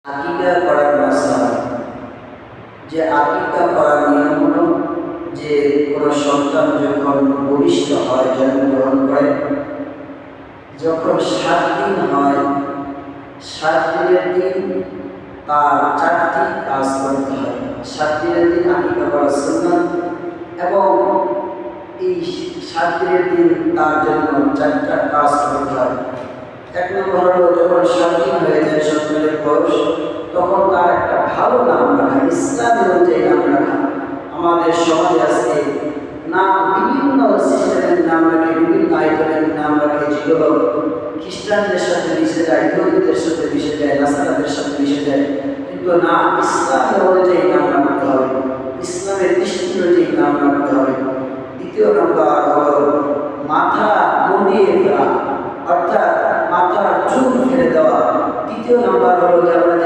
আকিকা করার মাসলা, যে আকিকা করার নিয়ম হলো যে কোনো সন্তান যখন ভূমিষ্ঠ হয়, জন্মগ্রহণ করে, যখন 7 দিন হয়, 7 দিনের দিন তার 4টি কাজ করতে হয়। 7 দিনের দিন আকিকা করা সুন্নাত এবং এই 7 দিনের দিন তার জন্য 4টা কাজ করতে হয়। 1 নম্বর হলো যখন 7 দিন হয়ে যায় সন্তানের বয়স, তখন তার একটা ভালো নাম রাখা, ইসলাম অনুযায়ী নাম রাখা। আমাদের সমাজে আজকে নাম বিভিন্ন সিস্টেমের নাম রাখে, বিভিন্ন আইটেমের নাম রাখে, যেগুলো খ্রিস্টানদের সাথে মিশে যায়, ইহুদিদের সাথে মিশে যায়, নাসারাদের সাথে মিশে যায়। কিন্তু না, ইসলামের অনুযায়ী নাম রাখতে হবে, ইসলামের দৃষ্টি অনুযায়ী নাম রাখতে হবে। দ্বিতীয় নম্বর হলো মাথা মুন্ডিয়ে ফেলা, অর্থাৎ মাথার চুল ফেলে দেওয়া। তৃতীয় নাম্বার হলো যে আমরা